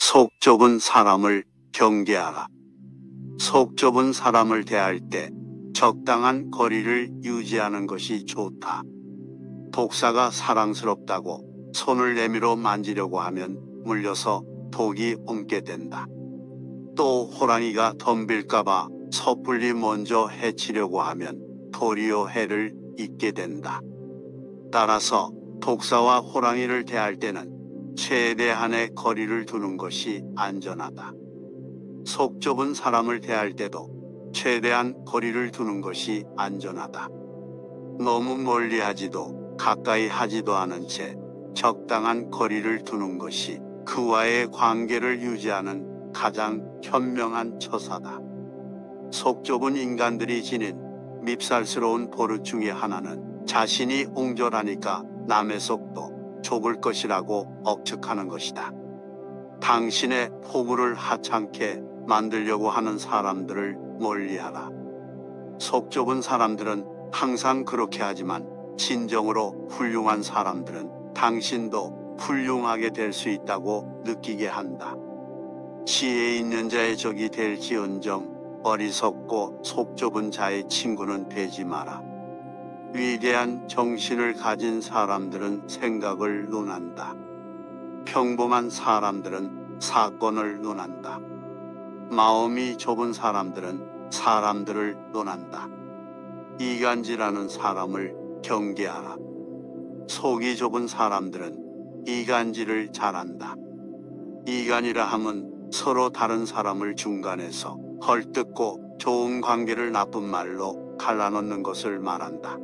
속 좁은 사람을 경계하라. 속 좁은 사람을 대할 때 적당한 거리를 유지하는 것이 좋다. 독사가 사랑스럽다고 손을 내밀어 만지려고 하면 물려서 독이 옮게 된다. 또 호랑이가 덤빌까봐 섣불리 먼저 해치려고 하면 도리어 해를 입게 된다. 따라서 독사와 호랑이를 대할 때는 최대한의 거리를 두는 것이 안전하다. 속 좁은 사람을 대할 때도 최대한 거리를 두는 것이 안전하다. 너무 멀리 하지도 가까이 하지도 않은 채 적당한 거리를 두는 것이 그와의 관계를 유지하는 가장 현명한 처사다. 속 좁은 인간들이 지닌 밉살스러운 버릇 중에 하나는 자신이 옹졸하니까 남의 속도 좁을 것이라고 억측하는 것이다. 당신의 포부를 하찮게 만들려고 하는 사람들을 멀리하라. 속 좁은 사람들은 항상 그렇게 하지만 진정으로 훌륭한 사람들은 당신도 훌륭하게 될 수 있다고 느끼게 한다. 지혜 있는 자의 적이 될지언정 어리석고 속 좁은 자의 친구는 되지 마라. 위대한 정신을 가진 사람들은 생각을 논한다. 평범한 사람들은 사건을 논한다. 마음이 좁은 사람들은 사람들을 논한다. 이간질하는 사람을 경계하라. 속이 좁은 사람들은 이간질을 잘한다. 이간이라 함은 서로 다른 사람을 중간에서 헐뜯고 좋은 관계를 나쁜 말로 갈라놓는 것을 말한다.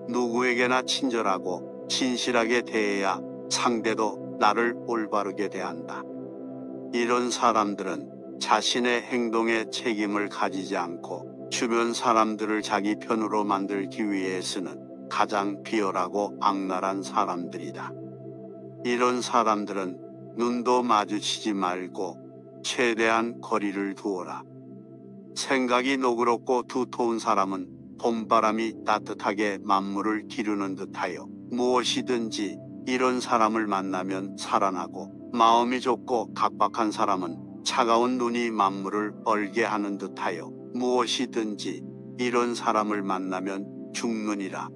누구에게나 친절하고 진실하게 대해야 상대도 나를 올바르게 대한다. 이런 사람들은 자신의 행동에 책임을 가지지 않고 주변 사람들을 자기 편으로 만들기 위해 쓰는 가장 비열하고 악랄한 사람들이다. 이런 사람들은 눈도 마주치지 말고 최대한 거리를 두어라. 생각이 노그럽고 두터운 사람은 봄바람이 따뜻하게 만물을 기르는 듯하여 무엇이든지 이런 사람을 만나면 살아나고, 마음이 좁고 각박한 사람은 차가운 눈이 만물을 얼게 하는 듯하여 무엇이든지 이런 사람을 만나면 죽느니라.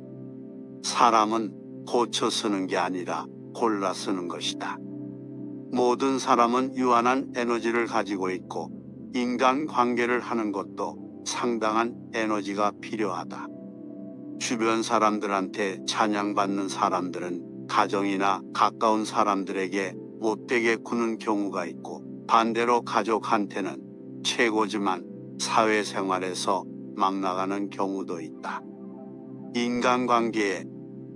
사람은 고쳐 쓰는 게 아니라 골라 쓰는 것이다. 모든 사람은 유한한 에너지를 가지고 있고 인간관계를 하는 것도 상당한 에너지가 필요하다. 주변 사람들한테 찬양받는 사람들은 가정이나 가까운 사람들에게 못되게 구는 경우가 있고, 반대로 가족한테는 최고지만 사회생활에서 막 나가는 경우도 있다. 인간관계에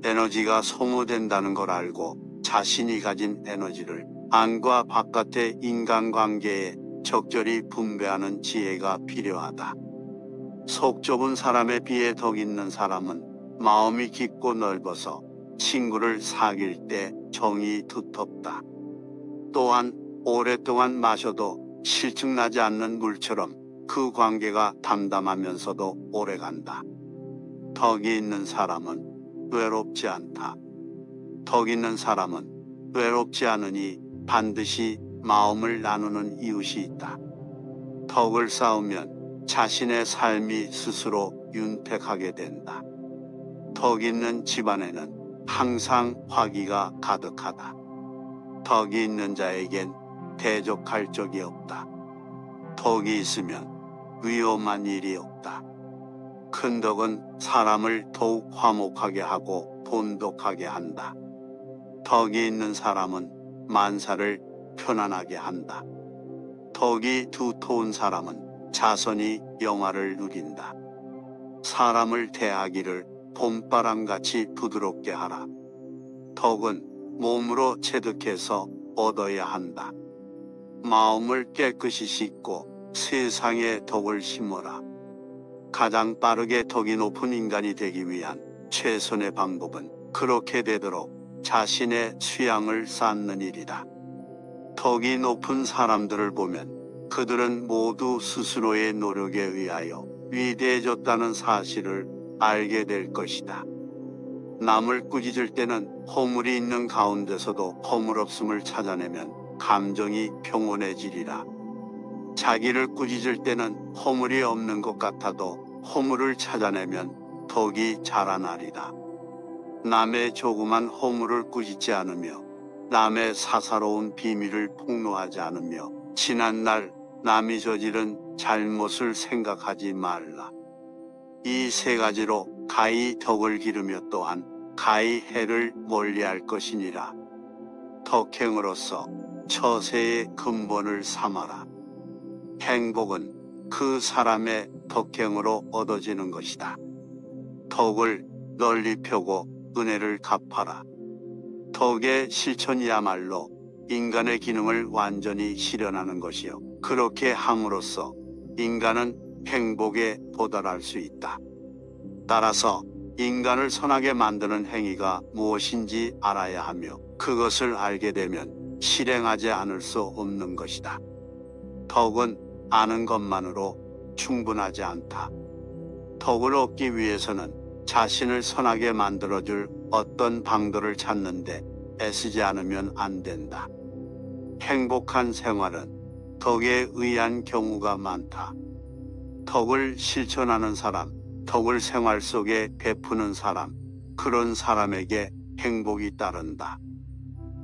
에너지가 소모된다는 걸 알고 자신이 가진 에너지를 안과 바깥의 인간관계에 적절히 분배하는 지혜가 필요하다. 속 좁은 사람에 비해 덕 있는 사람은 마음이 깊고 넓어서 친구를 사귈 때 정이 두텁다. 또한 오랫동안 마셔도 실증나지 않는 물처럼 그 관계가 담담하면서도 오래간다. 덕이 있는 사람은 외롭지 않다. 덕 있는 사람은 외롭지 않으니 반드시 마음을 나누는 이웃이 있다. 덕을 쌓으면 자신의 삶이 스스로 윤택하게 된다. 덕 있는 집안에는 항상 화기가 가득하다. 덕이 있는 자에겐 대적할 적이 없다. 덕이 있으면 위험한 일이 없다. 큰 덕은 사람을 더욱 화목하게 하고 돈독하게 한다. 덕이 있는 사람은 만사를 편안하게 한다. 덕이 두터운 사람은 자선이 영화를 누린다. 사람을 대하기를 봄바람같이 부드럽게 하라. 덕은 몸으로 체득해서 얻어야 한다. 마음을 깨끗이 씻고 세상에 덕을 심어라. 가장 빠르게 덕이 높은 인간이 되기 위한 최선의 방법은 그렇게 되도록 자신의 수양을 쌓는 일이다. 덕이 높은 사람들을 보면 그들은 모두 스스로의 노력에 의하여 위대해졌다는 사실을 알게 될 것이다. 남을 꾸짖을 때는 허물이 있는 가운데서도 허물없음을 찾아내면 감정이 평온해지리라. 자기를 꾸짖을 때는 허물이 없는 것 같아도 허물을 찾아내면 덕이 자라나리라. 남의 조그만 허물을 꾸짖지 않으며 남의 사사로운 비밀을 폭로하지 않으며 지난날 남이 저지른 잘못을 생각하지 말라. 이 세 가지로 가히 덕을 기르며 또한 가히 해를 멀리할 것이니라. 덕행으로서 처세의 근본을 삼아라. 행복은 그 사람의 덕행으로 얻어지는 것이다. 덕을 널리 펴고 은혜를 갚아라. 덕의 실천이야말로 인간의 기능을 완전히 실현하는 것이요. 그렇게 함으로써 인간은 행복에 도달할 수 있다. 따라서 인간을 선하게 만드는 행위가 무엇인지 알아야 하며 그것을 알게 되면 실행하지 않을 수 없는 것이다. 덕은 아는 것만으로 충분하지 않다. 덕을 얻기 위해서는 자신을 선하게 만들어줄 어떤 방도를 찾는데 애쓰지 않으면 안 된다. 행복한 생활은 덕에 의한 경우가 많다. 덕을 실천하는 사람, 덕을 생활 속에 베푸는 사람, 그런 사람에게 행복이 따른다.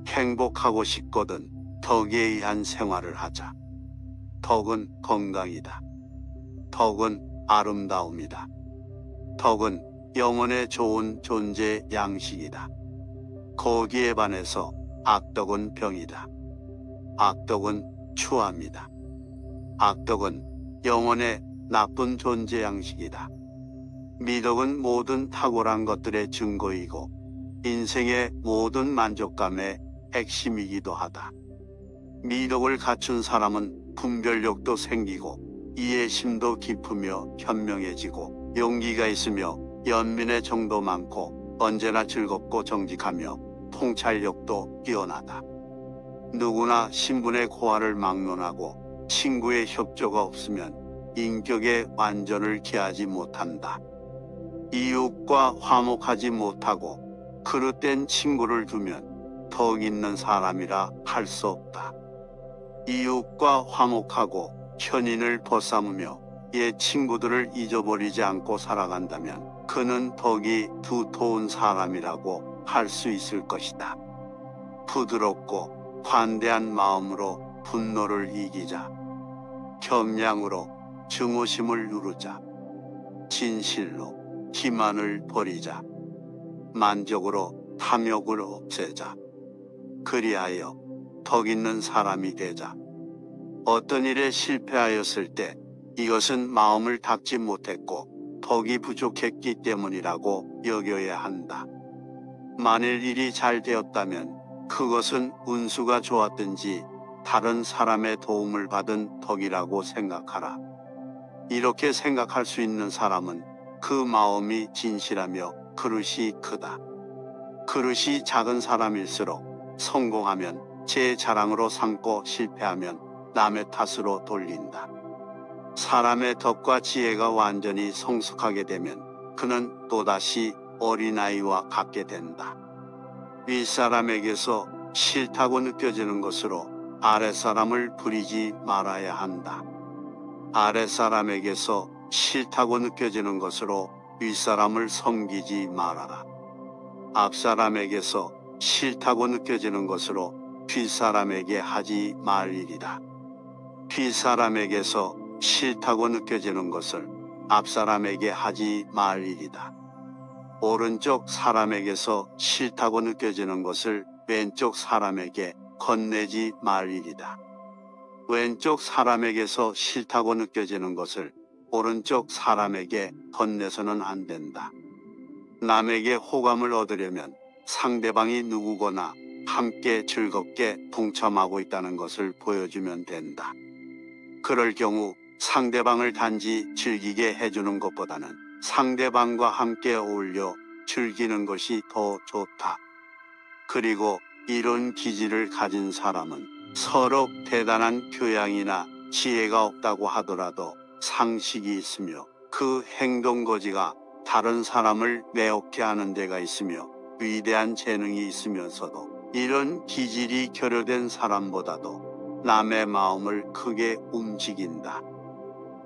행복하고 싶거든 덕에 의한 생활을 하자. 덕은 건강이다. 덕은 아름다움이다. 덕은 영혼에 좋은 존재 양식이다. 거기에 반해서 악덕은 병이다. 악덕은 추함이다. 악덕은 영혼의 나쁜 존재 양식이다. 미덕은 모든 탁월한 것들의 증거이고 인생의 모든 만족감의 핵심이기도 하다. 미덕을 갖춘 사람은 분별력도 생기고 이해심도 깊으며 현명해지고 용기가 있으며 연민의 정도 많고 언제나 즐겁고 정직하며 통찰력도 뛰어나다. 누구나 신분의 고하를 막론하고 친구의 협조가 없으면 인격의 완전을 기하지 못한다. 이웃과 화목하지 못하고 그릇된 친구를 두면 덕 있는 사람이라 할 수 없다. 이웃과 화목하고 현인을 벗삼으며 옛 친구들을 잊어버리지 않고 살아간다면 그는 덕이 두터운 사람이라고 할 수 있을 것이다. 부드럽고 관대한 마음으로 분노를 이기자. 겸양으로 증오심을 누르자. 진실로 기만을 버리자. 만족으로 탐욕을 없애자. 그리하여 덕 있는 사람이 되자. 어떤 일에 실패하였을 때 이것은 마음을 닫지 못했고 덕이 부족했기 때문이라고 여겨야 한다. 만일 일이 잘 되었다면 그것은 운수가 좋았든지 다른 사람의 도움을 받은 덕이라고 생각하라. 이렇게 생각할 수 있는 사람은 그 마음이 진실하며 그릇이 크다. 그릇이 작은 사람일수록 성공하면 제 자랑으로 삼고 실패하면 남의 탓으로 돌린다. 사람의 덕과 지혜가 완전히 성숙하게 되면 그는 또다시 어린아이와 같게 된다. 윗사람에게서 싫다고 느껴지는 것으로 아랫사람을 부리지 말아야 한다. 아랫사람에게서 싫다고 느껴지는 것으로 윗사람을 섬기지 말아라. 앞사람에게서 싫다고 느껴지는 것으로 뒷사람에게 하지 말 일이다. 뒷사람에게서 싫다고 느껴지는 것을 앞사람에게 하지 말 일이다. 오른쪽 사람에게서 싫다고 느껴지는 것을 왼쪽 사람에게 건네지 말 일이다. 왼쪽 사람에게서 싫다고 느껴지는 것을 오른쪽 사람에게 건네서는 안 된다. 남에게 호감을 얻으려면 상대방이 누구거나 함께 즐겁게 동참하고 있다는 것을 보여주면 된다. 그럴 경우 상대방을 단지 즐기게 해주는 것보다는 상대방과 함께 어울려 즐기는 것이 더 좋다. 그리고 이런 기질을 가진 사람은 서로 대단한 교양이나 지혜가 없다고 하더라도 상식이 있으며 그 행동거지가 다른 사람을 매혹해 하는 데가 있으며 위대한 재능이 있으면서도 이런 기질이 결여된 사람보다도 남의 마음을 크게 움직인다.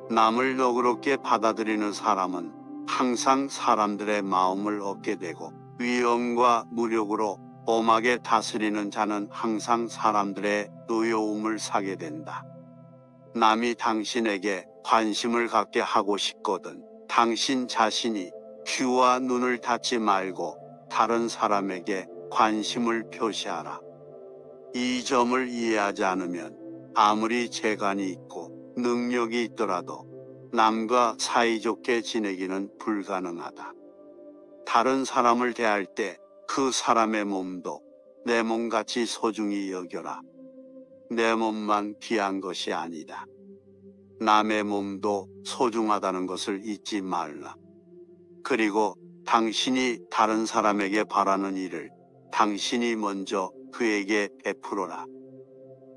남을 너그럽게 받아들이는 사람은 항상 사람들의 마음을 얻게 되고, 위엄과 무력으로 엄하게 다스리는 자는 항상 사람들의 노여움을 사게 된다. 남이 당신에게 관심을 갖게 하고 싶거든 당신 자신이 귀와 눈을 닫지 말고 다른 사람에게 관심을 표시하라. 이 점을 이해하지 않으면 아무리 재간이 있고 능력이 있더라도 남과 사이좋게 지내기는 불가능하다. 다른 사람을 대할 때 그 사람의 몸도 내 몸같이 소중히 여겨라. 내 몸만 귀한 것이 아니다. 남의 몸도 소중하다는 것을 잊지 말라. 그리고 당신이 다른 사람에게 바라는 일을 당신이 먼저 그에게 베풀어라.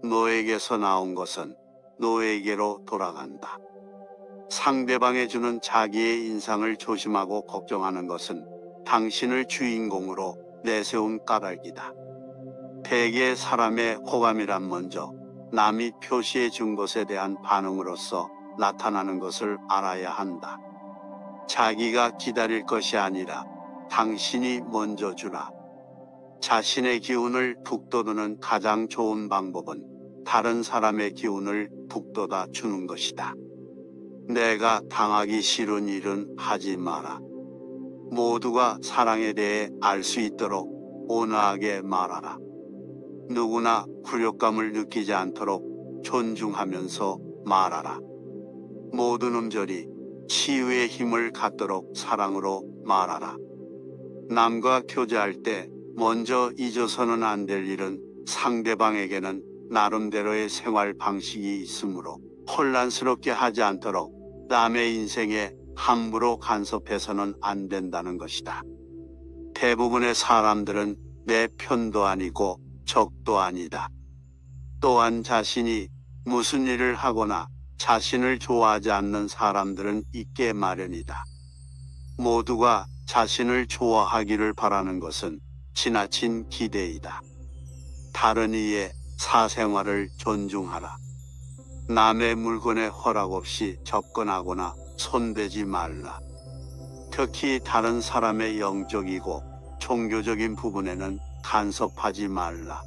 너에게서 나온 것은 너에게로 돌아간다. 상대방에 주는 자기의 인상을 조심하고 걱정하는 것은 당신을 주인공으로 내세운 까닭이다. 대개 사람의 호감이란 먼저 남이 표시해 준 것에 대한 반응으로서 나타나는 것을 알아야 한다. 자기가 기다릴 것이 아니라 당신이 먼저 주라. 자신의 기운을 북돋우는 가장 좋은 방법은 다른 사람의 기운을 북돋아 주는 것이다. 내가 당하기 싫은 일은 하지 마라. 모두가 사랑에 대해 알 수 있도록 온화하게 말하라. 누구나 굴욕감을 느끼지 않도록 존중하면서 말하라. 모든 음절이 치유의 힘을 갖도록 사랑으로 말하라. 남과 교제할 때 먼저 잊어서는 안 될 일은 상대방에게는 나름대로의 생활 방식이 있으므로 혼란스럽게 하지 않도록 남의 인생에 함부로 간섭해서는 안 된다는 것이다. 대부분의 사람들은 내 편도 아니고 적도 아니다. 또한 자신이 무슨 일을 하거나 자신을 좋아하지 않는 사람들은 있게 마련이다. 모두가 자신을 좋아하기를 바라는 것은 지나친 기대이다. 다른 이의 사생활을 존중하라. 남의 물건에 허락 없이 접근하거나 손대지 말라. 특히 다른 사람의 영적이고 종교적인 부분에는 간섭하지 말라.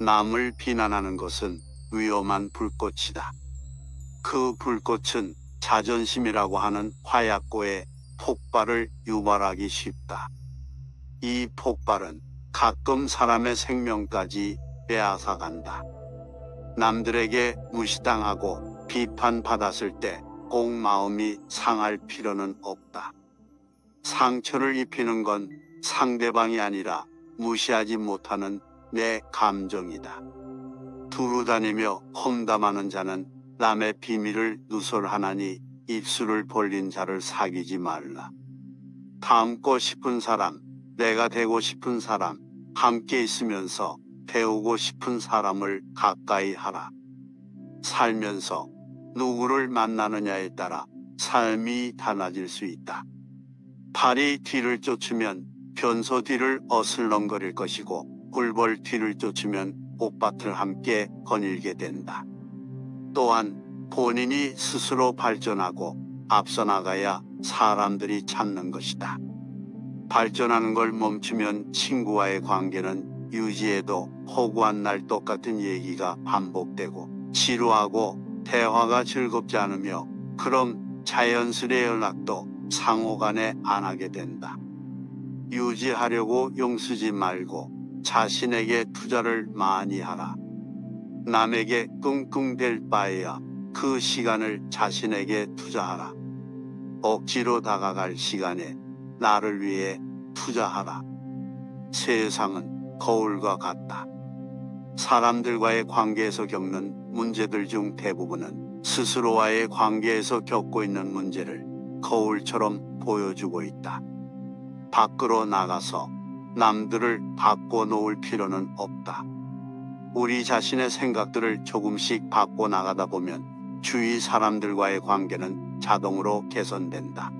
남을 비난하는 것은 위험한 불꽃이다. 그 불꽃은 자존심이라고 하는 화약고에 폭발을 유발하기 쉽다. 이 폭발은 가끔 사람의 생명까지 빼앗아간다. 남들에게 무시당하고 비판받았을 때 꼭 마음이 상할 필요는 없다. 상처를 입히는 건 상대방이 아니라 무시하지 못하는 내 감정이다. 두루 다니며 험담하는 자는 남의 비밀을 누설하나니 입술을 벌린 자를 사귀지 말라. 닮고 싶은 사람, 내가 되고 싶은 사람, 함께 있으면서 배우고 싶은 사람을 가까이 하라. 살면서 누구를 만나느냐에 따라 삶이 달라질 수 있다. 파리 뒤를 쫓으면 변소 뒤를 어슬렁거릴 것이고, 꿀벌 뒤를 쫓으면 꽃밭을 함께 거닐게 된다. 또한 본인이 스스로 발전하고 앞서 나가야 사람들이 찾는 것이다. 발전하는 걸 멈추면 친구와의 관계는 유지해도 허구한 날 똑같은 얘기가 반복되고 지루하고 대화가 즐겁지 않으며, 그럼 자연스레 연락도 상호간에 안 하게 된다. 유지하려고 용쓰지 말고 자신에게 투자를 많이 하라. 남에게 끙끙댈 바에야 그 시간을 자신에게 투자하라. 억지로 다가갈 시간에 나를 위해 투자하라. 세상은 거울과 같다. 사람들과의 관계에서 겪는 문제들 중 대부분은 스스로와의 관계에서 겪고 있는 문제를 거울처럼 보여주고 있다. 밖으로 나가서 남들을 바꿔놓을 필요는 없다. 우리 자신의 생각들을 조금씩 바꿔 나가다 보면 주위 사람들과의 관계는 자동으로 개선된다.